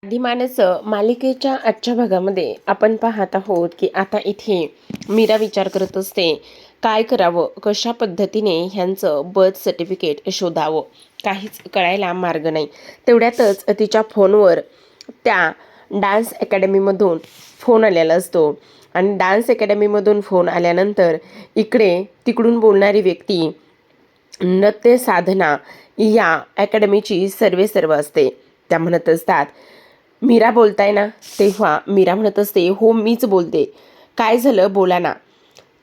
अधिमानस मालिकेच्या आजच्या भागामध्ये आपण पाहत आहोत की आता इथे मीरा विचार करत असते काय करावं, कशा पद्धतीने ह्यांचं बर्थ सर्टिफिकेट शोधावं. काहीच कळायला मार्ग नाही. तेवढ्यातच तिच्या फोनवर त्या डान्स अकॅडमीमधून फोन आलेला असतो आणि डान्स अकॅडमीमधून फोन आल्यानंतर इकडे तिकडून बोलणारी व्यक्ती नृत्य साधना या अकॅडमीची सर्व असते. त्या म्हणत असतात, मीरा बोलताय ना? तेव्हा मीरा म्हणत असते, हो मीच बोलते. काय झालं, बोला ना.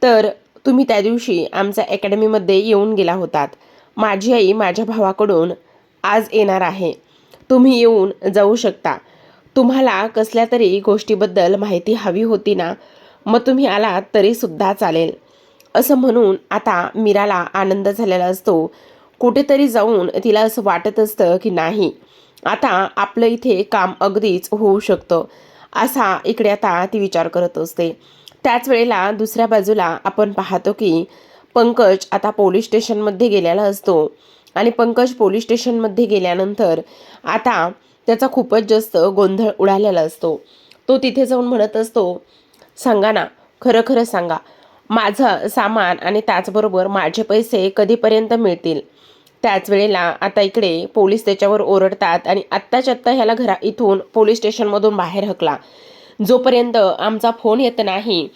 तर तुम्ही त्या दिवशी आमच्या अकॅडमीमध्ये येऊन गेला होतात. माझी आई माझ्या भावाकडून आज येणार आहे. तुम्ही येऊन जाऊ शकता. तुम्हाला कसल्या तरी गोष्टीबद्दल माहिती हवी होती ना, मग तुम्ही आलात तरीसुद्धा चालेल. असं म्हणून आता मीराला आनंद झालेला असतो. कुठेतरी जाऊन तिला असं वाटत असतं की नाही, आता आपलं इथे काम अगदीच होऊ शकतं, असा इकडे आता ती विचार करत असते. त्याच वेळेला दुसऱ्या बाजूला आपण पाहतो की पंकज आता पोलीस स्टेशनमध्ये गेलेला असतो आणि पंकज पोलीस स्टेशनमध्ये गेल्यानंतर आता त्याचा खूपच जास्त गोंधळ उडालेला असतो. तो तिथे जाऊन म्हणत असतो, सांगा ना, खरं खरं सांगा, माझं सामान आणि त्याचबरोबर माझे पैसे कधीपर्यंत मिळतील. त्याच वेळेला आता इकडे पोलीस त्याच्यावर ओरडतात आणि आत्ताच्या आत्ता ह्याला इथून पोलीस स्टेशनमधून बाहेर हकला. जोपर्यंत आमचा फोन येत नाही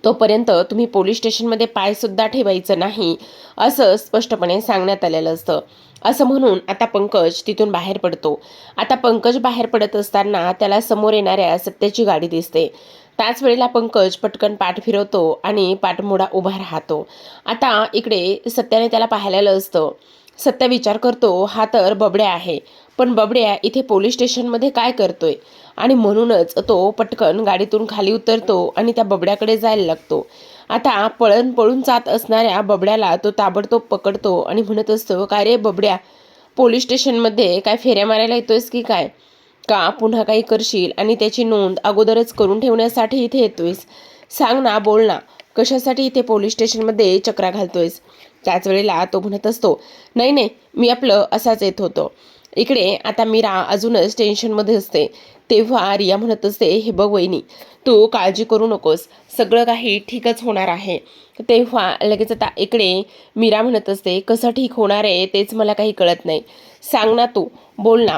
तोपर्यंत तुम्ही पोलीस स्टेशनमध्ये पायसुद्धा ठेवायचं नाही, असं स्पष्टपणे सांगण्यात आलेलं असतं. असं म्हणून आता पंकज तिथून बाहेर पडतो. आता पंकज बाहेर पडत असताना त्याला समोर येणाऱ्या सत्याची गाडी दिसते. त्याच वेळेला पंकज पटकन पाठ फिरवतो आणि पाठमोडा उभा राहतो. आता इकडे सत्याने त्याला पाहिलेलं असतं. सत्या विचार करतो, हा तर बबड्या आहे, पण बबड्या इथे पोलीस स्टेशनमध्ये काय करतोय? आणि म्हणूनच तो पटकन गाडीतून खाली उतरतो आणि त्या बबड्याकडे जायला लागतो. आता पळून जात असणाऱ्या बबड्याला तो ताबडतोब पकडतो आणि म्हणत असतो, काय रे बबड्या, पोलीस स्टेशनमध्ये काय फेऱ्या मारायला येतोयस की काय? का पुन्हा काही करशील आणि त्याची नोंद अगोदरच करून ठेवण्यासाठी इथे येतोयस? सांग ना, बोल ना, कशासाठी इथे पोलीस स्टेशनमध्ये चक्रा घालतोयस? त्याच वेळेला तो म्हणत असतो, नाही नाही, मी आपलं असाच येत होतो. इकडे आता मीरा अजूनच टेन्शनमध्ये असते. तेव्हा रिया म्हणत असते, हे बघ वहिनी, तू काळजी करू नकोस, सगळं काही ठीकच होणार आहे. तेव्हा लगेच आता इकडे मीरा म्हणत असते, कसं ठीक होणार आहे तेच मला काही कळत नाही. सांग ना, तू बोल ना.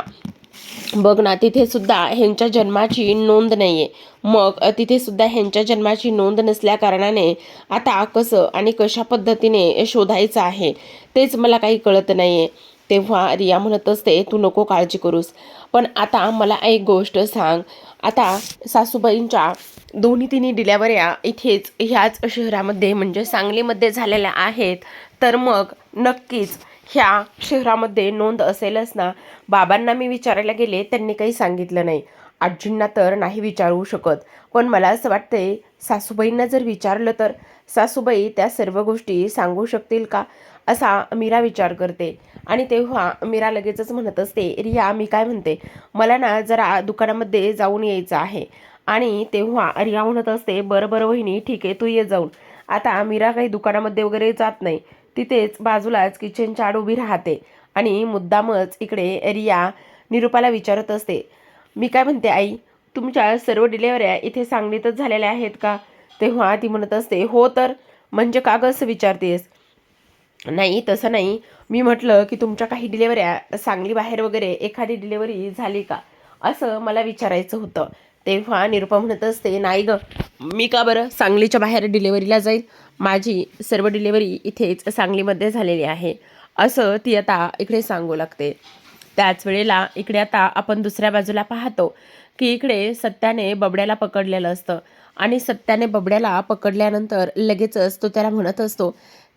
बघ ना, तिथे सुद्धा ह्यांच्या जन्माची नोंद नाही आहे. मग तिथे सुद्धा ह्यांच्या जन्माची नोंद नसल्या कारणाने आता कसं आणि कशा पद्धतीने शोधायचं आहे तेच मला काही कळत नाही आहे. तेव्हा रिया म्हणत असते, तू नको काळजी करूस, पण आता मला एक गोष्ट सांग. आता सासूबाईंच्या दोन्ही तिन्ही डिलेवऱ्या इथेच ह्याच शहरामध्ये म्हणजे सांगलीमध्ये झालेल्या आहेत, तर मग नक्कीच ह्या शहरामध्ये नोंद असेलच ना. बाबांना मी विचारायला गेले, त्यांनी काही सांगितलं नाही. आजींना तर नाही विचारू शकत, पण मला असं वाटतंय सासूबाईंना जर विचारलं तर सासूबाई त्या सर्व गोष्टी सांगू शकतील का, असा मीरा विचार करते. आणि तेव्हा मीरा लगेचच म्हणत असते, रिया मी काय म्हणते, मला ना जरा दुकानामध्ये जाऊन यायचं आहे. आणि तेव्हा रिया म्हणत असते, बरं बरं वहिनी, ठीक आहे, तू ये जाऊन. आता मीरा काही दुकानामध्ये वगैरे जात नाही, तिथेच बाजूलाच किचनच्या आड उभी राहते आणि मुद्दामच इकडे रिया निरूपाला विचारत असते, मी काय म्हणते आई, तुमच्या सर्व डिलेवऱ्या इथे सांगलीतच झालेल्या आहेत का? तेव्हा ती म्हणत असते, हो तर, म्हणजे का गं असं विचारतेस? नाही तसं नाही, मी म्हटलं की तुमच्या काही डिलेवऱ्या सांगली बाहेर वगैरे एखादी डिलेवरी झाली का, असं मला विचारायचं होतं. तेव्हा निरुपा म्हणत असते, नाही गं, मी का बरं सांगलीच्या बाहेर डिलेवरीला जाईल, माझी सर्व डिलेवरी इथेच सांगलीमध्ये झालेली आहे, असं ती आता इकडे सांगू लागते. त्याच वेळेला इकडे आता आपण दुसऱ्या बाजूला पाहतो की इकडे सत्याने बबड्याला पकडलेलं असतं आणि सत्याने बबड्याला पकडल्यानंतर लगेचच तो त्याला म्हणत असतो,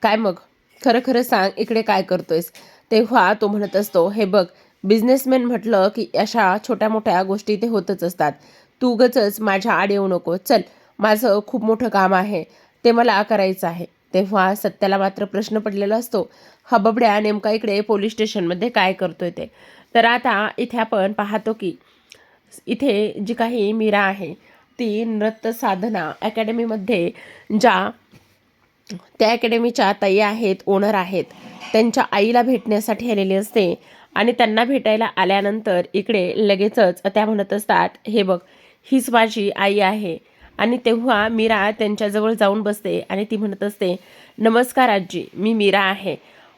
काय मग खरं खरं सांग, इकडे काय करतोयस? तेव्हा तो म्हणत असतो, हे बघ, बिझनेसमॅन म्हटलं की अशा छोट्या मोठ्या गोष्टी ते होतच असतात. तू उगाचच माझ्या आड येऊ नको, चल, माझं खूप मोठं काम आहे, ते मला करायचं आहे. तेव्हा सत्याला मात्र प्रश्न पडलेला असतो, हा बबड्या नेमका इकडे पोलीस स्टेशनमध्ये काय करतोय ते. तर आता इथे आपण पाहतो की इथे जी काही मीरा आहे ती नृत्य साधना अकॅडमीमध्ये ज्या त्या अकॅडमीच्या ताई आहेत, ओनर आहेत, त्यांच्या आईला भेटण्यासाठी आलेली असते. आणि त्यांना भेटायला आल्यानंतर इकडे लगेचच त्या म्हणत असतात, हे बघ, हीच माझी आई आहे. आणि तेव्हा मीरा त्यांच्याजवळ जाऊन बसते आणि ती म्हणत असते, नमस्कार आजी, मी मीरा आहे.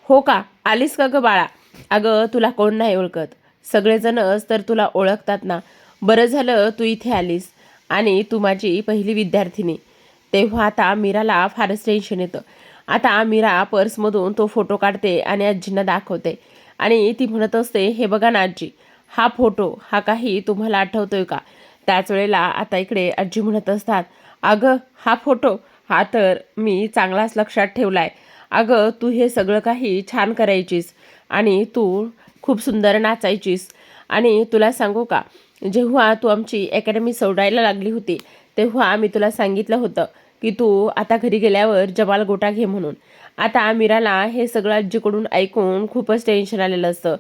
हो का, आलीस का गं बाळा? अगं तुला कोण नाही ओळखत, सगळेजणच तर तुला ओळखतात ना. बरं झालं तू इथे आलीस आणि तू माझी पहिली विद्यार्थिनी. तेव्हा आता मीराला फारच टेन्शन येतं. आता मीरा पर्समधून तो फोटो काढते आणि आजींना दाखवते आणि ती म्हणत असते, हे बघा ना आजी, हा फोटो, हा काही तुम्हाला आठवतोय का? त्याच वेळेला आता इकडे आजी म्हणत असतात, अगं हा फोटो, हा तर मी चांगलाच लक्षात ठेवलाय. अगं तू हे सगळं काही छान करायचीस आणि तू खूप सुंदर नाचायचीस. आणि तुला सांगू का, जेव्हा तू आमची अकॅडमी सोडायला लागली होती तेव्हा मी तुला सांगितलं होतं की तू आता घरी गेल्यावर जमाल गोटा घे म्हणून. आता मीराला हे सगळं आजीकडून ऐकून खूपच टेन्शन आलेलं असतं.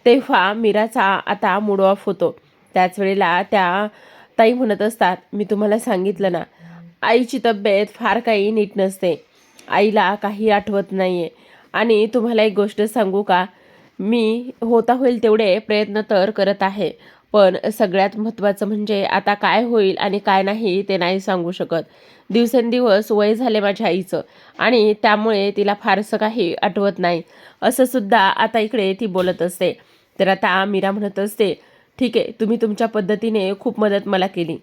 तेव्हा मीराचा आता मूड ऑफ होतो. त्याच वेळेला त्या ताई म्हणत असतात, मी तुम्हाला सांगितलं ना, आईची तब्येत फार काही नीट नसते, आईला काही आठवत नाही आहे. आणि तुम्हाला एक गोष्ट सांगू का, मी होता होईल तेवढे प्रयत्न तर करत आहे, पण सगळ्यात महत्त्वाचं म्हणजे आता काय होईल आणि काय नाही ते नाही सांगू शकत. दिवसेंदिवस वय झाले माझ्या आईचं आणि त्यामुळे तिला फारसं काही आठवत नाही, असं सुद्धा आता इकडे ती बोलत असते. तर आता मीरा म्हणत असते, ठीक आहे, तुम्ही तुमच्या पद्धतीने खूप मदत मला केली.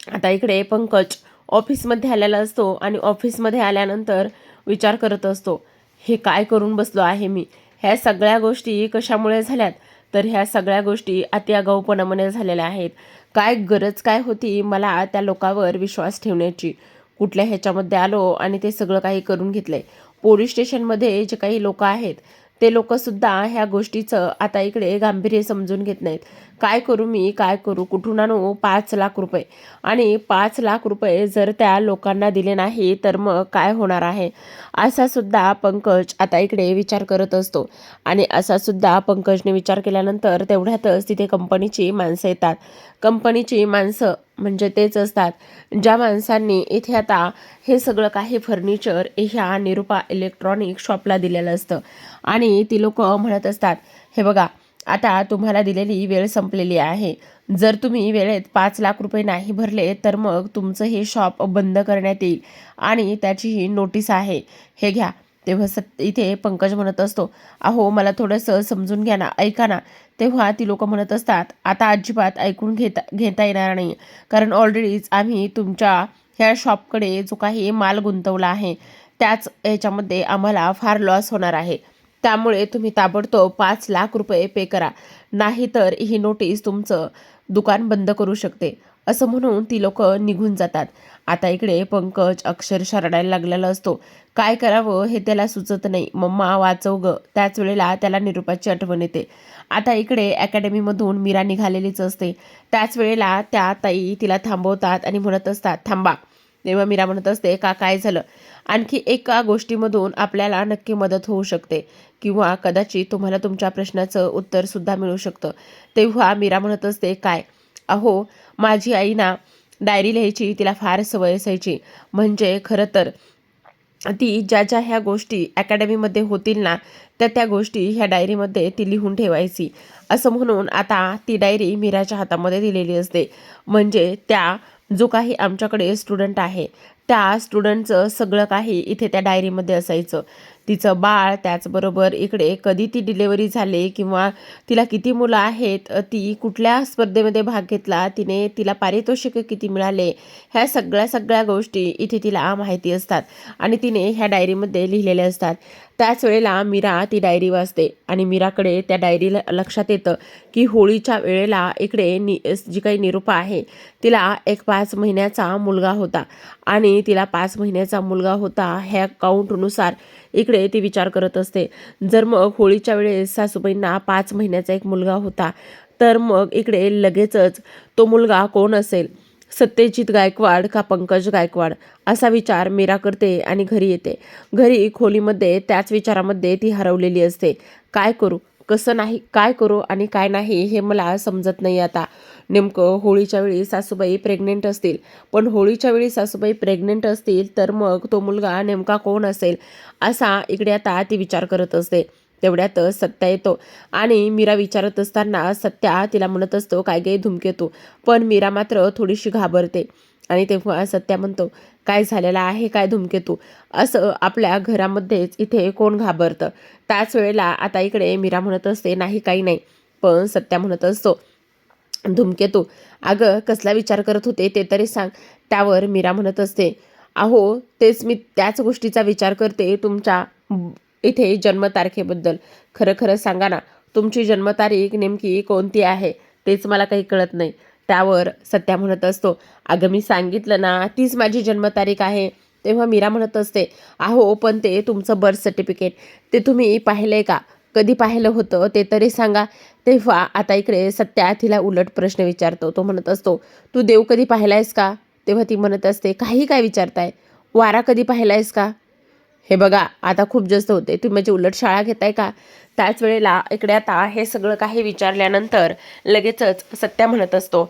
आता इकडे पंकज ऑफिसमध्ये आलेला असतो आणि ऑफिसमध्ये आल्यानंतर विचार करत असतो, हे काय करून बसलो आहे मी. ह्या सगळ्या गोष्टी कशामुळे झाल्यात? तर ह्या सगळ्या गोष्टी अति आगाऊपणामुळे झालेल्या आहेत. काय गरज काय होती मला त्या लोकांवर विश्वास ठेवण्याची? कुठल्या ह्याच्यामध्ये आलो आणि ते सगळं काही करून घेतलंय. पोलीस स्टेशनमध्ये जे काही लोक आहेत ते लोकसुद्धा ह्या गोष्टीचं आता इकडे गांभीर्य समजून घेत नाहीत. काय करू मी, काय करू, कुठून आणू 5 लाख रुपये? आणि 5 लाख रुपये जर त्या लोकांना दिले नाही तर मग काय होणार आहे? असा सुद्धा पंकज आता इकडे विचार करत असतो. आणि असा सुद्धा पंकजने विचार केल्यानंतर तेवढ्यातच तिथे कंपनीची माणसं येतात. कंपनीची माणसं म्हणजे तेच असतात ज्या माणसांनी इथे आता हे सगळं काही फर्निचर ह्या निरुपा इलेक्ट्रॉनिक शॉपला दिलेलं असतं. आणि ती लोक म्हणत असतात, हे बघा, आता तुम्हाला दिलेली वेळ संपलेली आहे. जर तुम्ही वेळेत 5 लाख रुपये नाही भरले तर मग तुमचं हे शॉप बंद करण्यात येईल आणि त्याची ही नोटीस आहे, हे घ्या. तेव्हा इथे पंकज म्हणत असतो, अहो मला थोडंसं समजून घ्या ना, ऐका ना. तेव्हा ती लोक म्हणत असतात, आता अजिबात ऐकून घेता येणार नाही, कारण ऑलरेडीच आम्ही तुमच्या ह्या शॉपकडे जो काही माल गुंतवला आहे त्याच याच्यामध्ये आम्हाला फार लॉस होणार आहे. त्यामुळे तुम्ही ताबडतोब 5 लाख रुपये पे करा, नाहीतर ही नोटीस तुमचं दुकान बंद करू शकते, असं म्हणून ती लोक निघून जातात. आता इकडे पंकज अक्षरशः रडायला लागलेला असतो. काय करावं हे त्याला सुचत नाही. मम्मा वाचव ग. त्याच वेळेला त्याला निरुपाची आठवण येते. आता इकडे अकॅडमीमधून मीरा निघालेलीच असते. त्याच वेळेला त्या ताई तिला थांबवतात आणि म्हणत असतात, थांबा. तेव्हा मीरा म्हणत असते, का काय झालं? आणखी एका गोष्टीमधून आपल्याला नक्की मदत होऊ शकते किंवा कदाचित तुम्हाला तुमच्या प्रश्नाचं उत्तरसुद्धा मिळू शकतं. तेव्हा मीरा म्हणत असते, काय? अहो माझी आई ना डायरी लिहायची तिला फार सवय असायची. म्हणजे खरं तर ती ज्या ज्या ह्या गोष्टी अकॅडमीमध्ये होतील ना त्या गोष्टी ह्या डायरीमध्ये ती लिहून ठेवायची. असं म्हणून आता ती डायरी मीराच्या हातामध्ये दिलेली असते. म्हणजे त्या जो काही आमच्याकडे स्टुडंट आहे त्या स्टुडंटचं सगळं काही इथे त्या डायरीमध्ये असायचं. तिचं बाळ, त्याचबरोबर इकडे कधी ती डिलेवरी झाली किंवा तिला किती मुलं आहेत, ती कुठल्या स्पर्धेमध्ये भाग घेतला, तिला पारितोषिक किती मिळाले, ह्या सगळ्या गोष्टी इथे तिला माहिती असतात आणि तिने ह्या डायरीमध्ये लिहिलेल्या असतात. त्याच वेळेला मीरा ती डायरी वाचते आणि मीराकडे त्या डायरीला लक्षात येतं की होळीच्या वेळेला इकडे जी काही निरुपा आहे तिला एक 5 महिन्याचा मुलगा होता आणि तिला 5 महिन्याचा मुलगा होता ह्या काउंटनुसार इकडे ती विचार करत असते. जर मग होळीच्या वेळेस सासूबाईंना 5 महिन्याचा एक मुलगा होता तर मग इकडे लगेचच तो मुलगा कोण असेल? सत्यजित गायकवाड का पंकज गायकवाड? असा विचार मीरा करते आणि घरी येते. घरी खोलीमध्ये त्याच विचारामध्ये ती हरवलेली असते. काय करू, कसं नाही, काय करू आणि काय नाही हे मला समजत नाही. आता नेमकं होळीच्या वेळी सासूबाई प्रेग्नेंट असतील, पण होळीच्या वेळी सासूबाई प्रेग्नेंट असतील तर मग तो मुलगा नेमका कोण असेल, असा इकडे आता ती विचार करत असते. तेवढ्यातच सत्या येतो आणि मीरा विचारत असताना सत्या तिला म्हणत असतो, काय गे धूमकेतू. पण मीरा मात्र थोडीशी घाबरते आणि तेव्हा सत्या म्हणतो, काय झालेलं आहे काय धूमकेतू. असं आपल्या घरामध्येच इथे कोण घाबरतं. त्याच वेळेला आता इकडे मीरा म्हणत असते, नाही काही नाही. पण सत्या म्हणत असतो, धूमकेतू अगं कसला विचार करत होते ते तरी सांग. त्यावर मीरा म्हणत असते, अहो तेच मी त्याच गोष्टीचा विचार करते, तुमच्या इथे जन्मतारखेबद्दल. खरं खरं सांगा ना, तुमची जन्मतारीख नेमकी कोणती आहे तेच मला काही कळत नाही. त्यावर सत्या म्हणत असतो, अगं मी सांगितलं ना, तीच माझी जन्मतारीख आहे. तेव्हा मीरा म्हणत असते, अहो पण ते तुमचं बर्थ सर्टिफिकेट ते तुम्ही पाहिलंय का, कधी पाहिलं होतं ते तरी सांगा. तेव्हा आता इकडे सत्या तिला उलट प्रश्न विचारतो. तो म्हणत असतो, तू देव कधी पाहिलायस का. तेव्हा ती म्हणत असते, काही काय विचारताय, वारा कधी पाहिलायस का. हे बघा आता खूप जास्त होते, तुम्ही माझी उलट शाळा घेताय का. त्याच वेळेला इकडे आता हे सगळं काही विचारल्यानंतर लगेचच सत्या म्हणत असतो,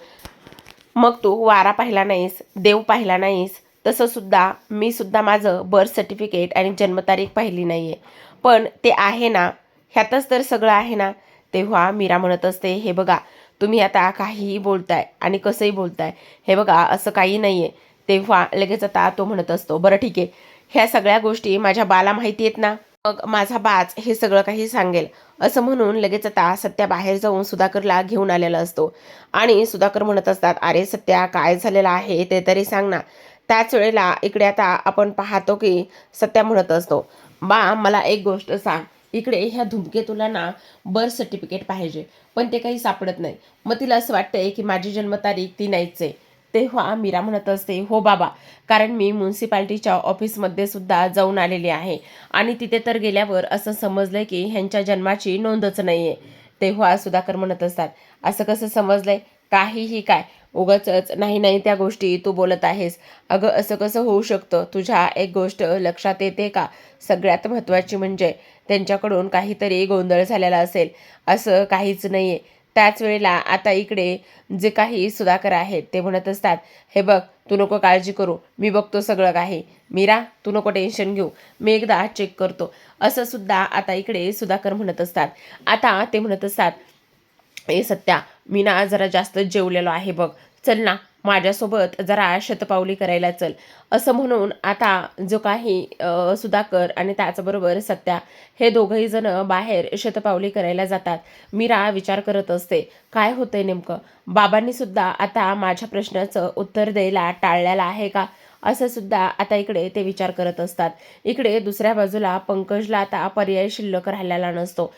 मग तू वारा पाहिला नाहीस, देव पाहिला नाहीस, तसं सुद्धा मी सुद्धा माझं बर्थ सर्टिफिकेट आणि जन्मतारीख पाहिली नाही आहे. पण ते आहे ना, ह्यातच तर सगळं आहे ना. तेव्हा मीरा म्हणत असते, हे बघा तुम्ही आता काहीही बोलताय आणि कसंही बोलताय, हे बघा असं काही नाही आहे. तेव्हा लगेच आता तो म्हणत असतो, बरं ठीक आहे, ह्या सगळ्या गोष्टी माझ्या बाला माहिती आहेत ना, मग माझा बाच हे सगळं काही सांगेल. असं म्हणून लगेच आता सत्या बाहेर जाऊन सुधाकरला घेऊन आलेला असतो आणि सुधाकर म्हणत असतात, अरे सत्या काय झालेलं आहे ते तरी सांग ना. त्याच वेळेला इकडे आता आपण पाहतो की सत्या म्हणत असतो, बा मला एक गोष्ट सांग, इकडे ह्या धूमकेतूला ना बर्थ सर्टिफिकेट पाहिजे, पण ते काही सापडत नाही. मग तिला असं वाटतंय की माझी जन्मतारीख ती नाहीच आहे. तेव्हा मीरा म्हणत असते, हो बाबा, कारण मी म्युन्सिपाल्टीच्या ऑफिसमध्ये सुद्धा जाऊन आलेली आहे आणि तिथे तर गेल्यावर असं समजलंय की ह्यांच्या जन्माची नोंदच नाही आहे. तेव्हा सुधाकर म्हणत असतात, असं कसं समजलंय, काहीही काय, उगाचच नाही नाही त्या गोष्टी तू बोलत आहेस. अगं असं कसं होऊ शकतं, तुझ्या एक गोष्ट लक्षात येते का, सगळ्यात महत्त्वाची म्हणजे त्यांच्याकडून काहीतरी गोंधळ झालेला असेल. असं काहीच नाही आहे. त्याच वेळेला आता इकडे जे काही सुधाकर आहेत ते म्हणत असतात, हे बघ तू नको काळजी करू, मी बघतो सगळं काही. मीरा तू नको टेन्शन घेऊ, मी एकदा चेक करतो. असं सुद्धा आता इकडे सुधाकर म्हणत असतात. आता ते म्हणत असतात, ए सत्या, मी ना जरा जास्त जेवलेलो आहे बघ, चल ना माझ्यासोबत जरा शतपावली करायला चल. असं म्हणून आता जो काही सुधाकर आणि त्याचबरोबर सत्या हे दोघंही जण बाहेर शतपावली करायला जातात. मीरा विचार करत असते, काय होतंय नेमकं, बाबांनी सुद्धा आता माझ्या प्रश्नाचं उत्तर द्यायला टाळलेलं आहे का. असं सुद्धा आता इकडे ते विचार करत असतात. इकडे दुसऱ्या बाजूला पंकजला आता पर्याय शिल्लक राहिलेला नसतो.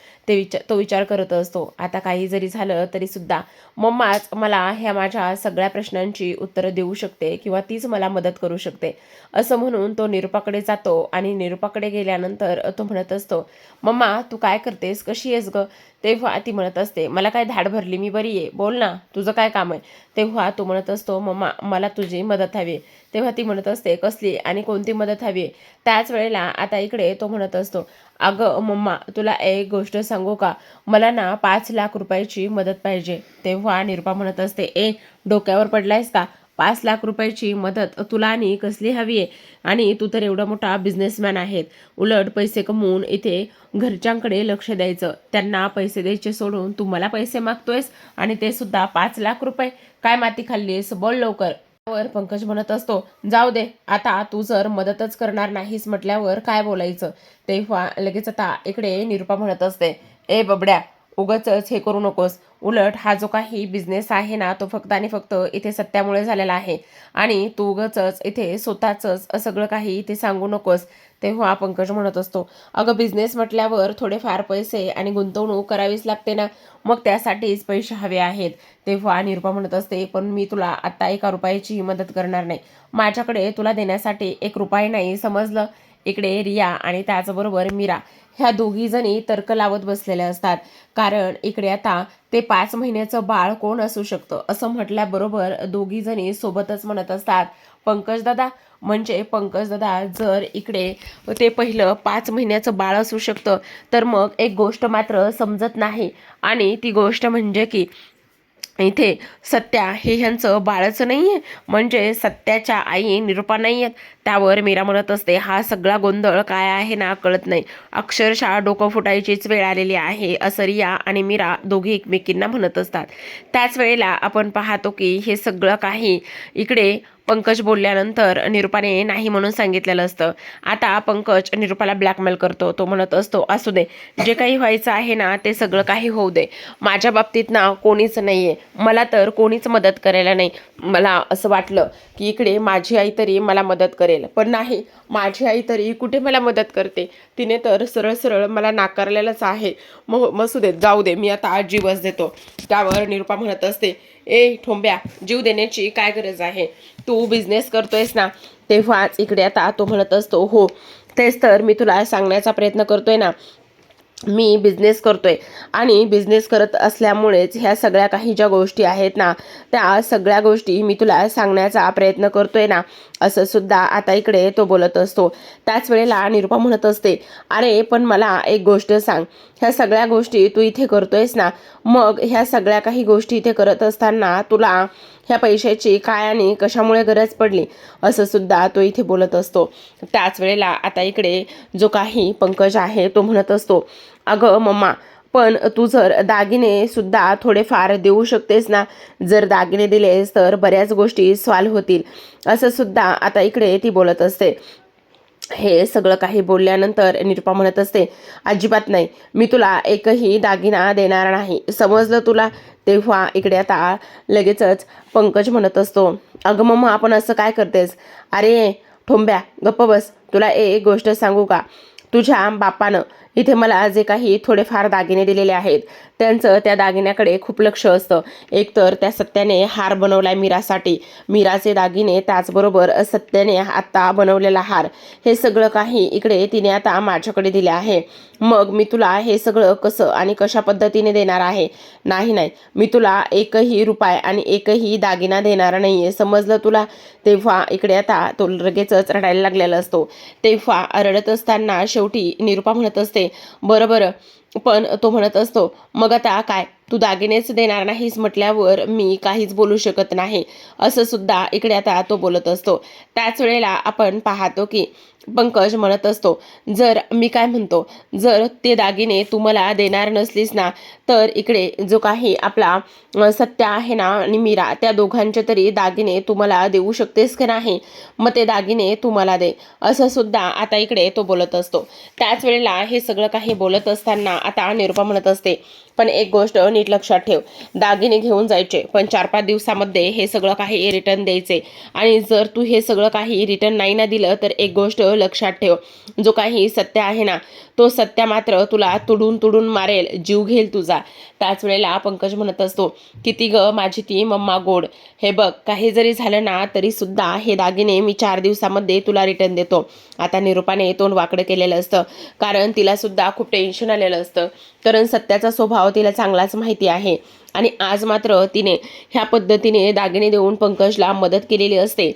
तो विचार करत असतो, आता काही जरी झालं तरी सुद्धा मम्माच मला ह्या माझ्या सगळ्या प्रश्नांची उत्तरं देऊ शकते किंवा तीच मला मदत करू शकते. असं म्हणून तो निरुपाकडे जातो आणि निरुपाकडे गेल्यानंतर तो म्हणत असतो, मम्मा तू काय करतेस, कशी आहेस ग. तेव्हा ती म्हणत असते, मला काय धाड भरली, मी बरी आहे, बोल ना तुझं काय काम आहे. तेव्हा तो म्हणत असतो, मम्मा मला तुझी मदत हवी. तेव्हा ती म्हणत असते, कसली आणि कोणती मदत हवी. त्याच वेळेला आता इकडे तो म्हणत असतो, अगं मम्मा तुला एक गोष्ट सांगू का, मला ना 5 लाख रुपयाची मदत पाहिजे. तेव्हा निरुपा म्हणत असते, ए डोक्यावर पडलायस का, 5 लाख रुपयाची मदत तुला आणि कसली हवी आहे. आणि तू तर एवढा मोठा बिझनेसमॅन आहेत, उलट पैसे कमवून इथे घरच्यांकडे लक्ष द्यायचं, त्यांना पैसे द्यायचे सोडून तू मला पैसे मागतोयस आणि ते सुद्धा 5 लाख रुपये. काय माती खाल्लीस, बोल लवकर. वर पंकज म्हणत असतो, जाऊ दे आता, तू जर मदतच करणार नाहीस म्हटल्यावर काय बोलायचं. तेव्हा लगेच आता इकडे निरुपा म्हणत असते, ए बबड्या उगाचच हे करू नकोस, उलट हा जो काही बिझनेस आहे ना तो फक्त आणि फक्त इथे सत्यामुळे झालेला आहे आणि तू उगाचच इथे स्वतःच सगळं काही इथे सांगू नकोस. तेव्हा पंकज म्हणत असतो, अगं बिझनेस म्हटल्यावर थोडेफार पैसे आणि गुंतवणूक करावीच लागते ना, मग त्यासाठीच पैसे हवे आहेत. तेव्हा निरुपा म्हणत असते, पण मी तुला आत्ता 1 रुपयाची मदत करणार नाही, माझ्याकडे तुला देण्यासाठी 1 रुपया नाही, समजलं. इकडे रिया आणि त्याचबरोबर मीरा ह्या दोघी जणी तर्क लावत बसलेल्या असतात. कारण इकडे आता ते 5 महिन्याचं बाळ कोण असू शकतं असं म्हटल्याबरोबर दोघी जणी सोबतच म्हणत असतात, पंकज दादा. म्हणजे पंकज दादा जर इकडे ते पहिलं 5 महिन्याचं बाळ असू शकतं, तर मग एक गोष्ट मात्र समजत नाही आणि ती गोष्ट म्हणजे की इथे सत्या हे ह्यांचं बाळच नाही आहे, म्हणजे सत्याच्या आई निरूपा नाही आहेत. त्यावर मीरा म्हणत असते, हा सगळा गोंधळ काय आहे ना कळत नाही, अक्षरशः डोकं फुटायचीच वेळ आलेली आहे, असं रिया आणि मीरा दोघी एकमेकींना म्हणत असतात. त्याच वेळेला आपण पाहतो की हे सगळं काही इकडे पंकज बोलल्यानंतर निरूपाने नाही म्हणून सांगितलेलं असतं. आता पंकज निरूपाला ब्लॅकमेल करतो. तो म्हणत असतो, असू दे, जे काही व्हायचं आहे ना ते सगळं काही होऊ दे, माझ्या बाबतीत ना कोणीच नाही आहे, मला तर कोणीच मदत करायला नाही. मला असं वाटलं की इकडे माझी आई तरी मला मदत करेल, पण नाही, माझी आई तरी कुठे मला मदत करते, तिने तर सरळ सरळ मला नाकारलेलंच आहे. मग मसू देत, जाऊ दे, मी आता आज जीवच देतो. त्यावर निरूपा म्हणत असते, ए ठोंब्या, जीव देण्याची काय गरज आहे, तू बिझनेस करतोयस ना. तेव्हाच इकडे आता तो म्हणत असतो, हो तेच तर मी तुला सांगण्याचा प्रयत्न करतोय ना, मी बिझनेस करतोय आणि बिझनेस करत असल्यामुळेच ह्या सगळ्या काही ज्या गोष्टी आहेत ना त्या सगळ्या गोष्टी मी तुला सांगण्याचा प्रयत्न करतोय ना, असं सुद्धा आता इकडे तो बोलत असतो. त्याच वेळेला निरूपा म्हणत असते, अरे पण मला एक गोष्ट सांग, ह्या सगळ्या गोष्टी तू इथे करतोयस ना, मग ह्या सगळ्या काही गोष्टी इथे करत असताना तुला ह्या पैशाची काय आणि कशामुळे गरज पडली, असं सुद्धा तो इथे बोलत असतो. त्याच वेळेला आता इकडे जो काही पंकज आहे तो म्हणत असतो, अगं मम्मा, पण तू जर दागिने सुद्धा थोडेफार देऊ शकतेस ना, जर दागिने दिलेस तर बऱ्याच गोष्टी सॉल्व्ह होतील, असं सुद्धा आता इकडे ती बोलत असते. हे सगळं काही बोलल्यानंतर निरूपा म्हणत असते, अजिबात नाही, मी तुला एकही दागिना देणार नाही, समजलं तुला. तेव्हा इकडे आता लगेचच पंकज म्हणत असतो, अगं मम्मा आपण असं काय करतेस, अरे ठोंब्या गप्प बस, तुला एक गोष्ट सांगू का, तुझ्या बापानं इथे मला जे काही थोडेफार दागिने दिलेले आहेत त्यांचं त्या दागिन्याकडे खूप लक्ष असतं. एकतर त्या सत्याने हार बनवलाय मीरासाठी, मीराचे दागिने, त्याचबरोबर सत्याने आत्ता बनवलेला हार, हे सगळं काही इकडे तिने आता माझ्याकडे दिले आहे. मग मी तुला हे सगळं कसं आणि कशा पद्धतीने देणार आहे, नाही नाही, मी तुला एकही रुपये आणि एकही दागिना देणार नाही आहे, समजलं तुला. तेव्हा इकडे आता तो लगेचच रडायला लागलेला असतो. तेव्हा रडत असताना शेवटी निरूपा म्हणत असते, बरं बरं, पण तो म्हणत असतो, मग आता काय, तू दागिनेच देणार नाहीस म्हटल्यावर मी काहीच बोलू शकत नाही, असं सुद्धा इकडे आता तो बोलत असतो. त्याच वेळेला आपण पाहतो की पंकज म्हणत असतो, जर मी काय म्हणतो, जर ते दागिने तू मला देणार नसलीस ना, तर इकडे जो काही आपला सत्य आहे ना आणि मीरा, त्या दोघांचे तरी दागिने तू मला देऊ शकतेस की नाही, मग ते दागिने तू मला दे, असं सुद्धा आता इकडे तो बोलत असतो. त्याच वेळेला हे सगळं काही बोलत असताना आता निरूपा म्हणत असते, पण एक गोष्ट नीट लक्षात ठेव, दागिने घेऊन जायचे, पण 4-5 दिवसामध्ये हे सगळं काही रिटर्न द्यायचे, आणि जर तू हे सगळं काही रिटर्न नाही ना दिलं तर एक गोष्ट लक्षात ठेव, जो काही सत्य आहे ना तो सत्य मात्र तुला तुडून तुडून मारेल, जीव घेईल तुझा. त्याच वेळेला पंकज म्हणत असतो, किती ग माझी ती मम्मा गोड, हे बघ, काही जरी झालं ना तरी सुद्धा हे दागिने मी 4 दिवसामध्ये तुला रिटर्न देतो. आता निरूपाने तोंड वाकडं केलेलं असतं, कारण तिला सुद्धा खूप टेन्शन आलेलं असतं, कारण सत्याचा स्वभाव तिला चांगलाच माहिती आहे. आणि आज मात्र तिने ह्या पद्धतीने दागिने देऊन पंकजला मदत केलेली असते,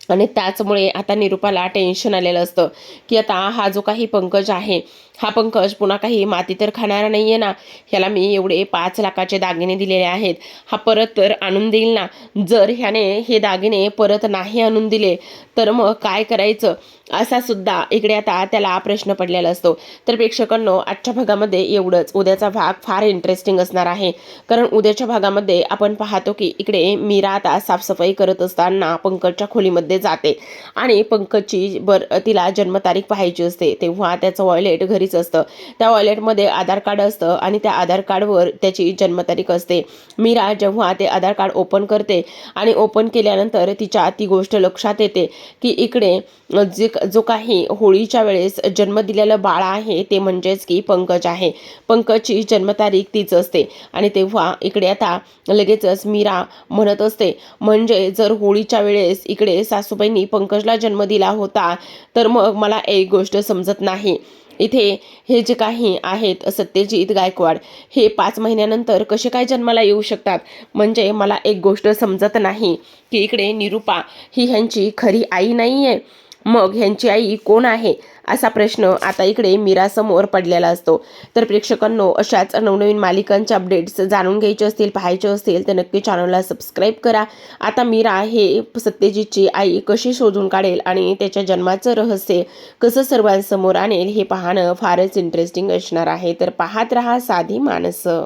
आणि त्याचमुळे आता निरूपाला टेन्शन आलेलं असतं की आता हा जो काही पंकज आहे, हा पंकज पुन्हा काही माती तर खाणारा नाही आहे ना, ह्याला मी एवढे 5 लाखाचे दागिने दिलेले आहेत, हा परत तर आणून देईल ना, जर ह्याने हे दागिने परत नाही आणून दिले तर मग काय करायचं, असा सुद्धा इकडे आता त्याला प्रश्न पडलेला असतो. तर प्रेक्षकांनो, आजच्या भागामध्ये एवढंच. उद्याचा भाग फार इंटरेस्टिंग असणार आहे, कारण उद्याच्या भागामध्ये आपण पाहतो की इकडे मीरा आता साफसफाई करत असताना पंकजच्या खोलीमध्ये जाते आणि पंकजची तिला जन्मतारीख पाहायची असते. तेव्हा त्याचं वॉलेट घरीच असतं, त्या वॉलेटमध्ये आधार कार्ड असतं आणि त्या आधार कार्डवर त्याची जन्मतारीख असते. मीरा जेव्हा ते आधार कार्ड ओपन करते आणि ओपन केल्यानंतर तिच्या ती गोष्ट लक्षात येते की इकडे जो काही होळीच्या वेळेस जन्म दिलेलं बाळ आहे ते म्हणजेच की पंकज आहे, पंकजची जन्मतारीख तीच असते. आणि तेव्हा इकडे आता लगेचच मीरा म्हणत असते, म्हणजे जर होळीच्या वेळेस इकडे सासूबाईंनी पंकजला जन्म दिला होता तर मग मला एक गोष्ट समजत नाही, इथे हे जे काही आहेत सत्यजित गायकवाड, हे 5 महिन्यानंतर कसे काय जन्माला येऊ शकतात, म्हणजे मला एक गोष्ट समजत नाही की इकडे निरूपा ही ह्यांची खरी आई नाही आहे, मग ह्यांची आई कोण आहे असा प्रश्न आता इकडे मीरासमोर पडलेला असतो. तर प्रेक्षकांनो, अशाच नवनवीन मालिकांच्या अपडेट्स जाणून घ्यायचे असतील, पाहायचे असतील तर नक्की चॅनलला सबस्क्राईब करा. आता मीरा हे सत्यजितची आई कशी शोधून काढेल आणि त्याच्या जन्माचं रहस्य कसं सर्वांसमोर आणेल हे पाहणं फारच इंटरेस्टिंग असणार आहे. तर पाहत रहा साधी माणसं.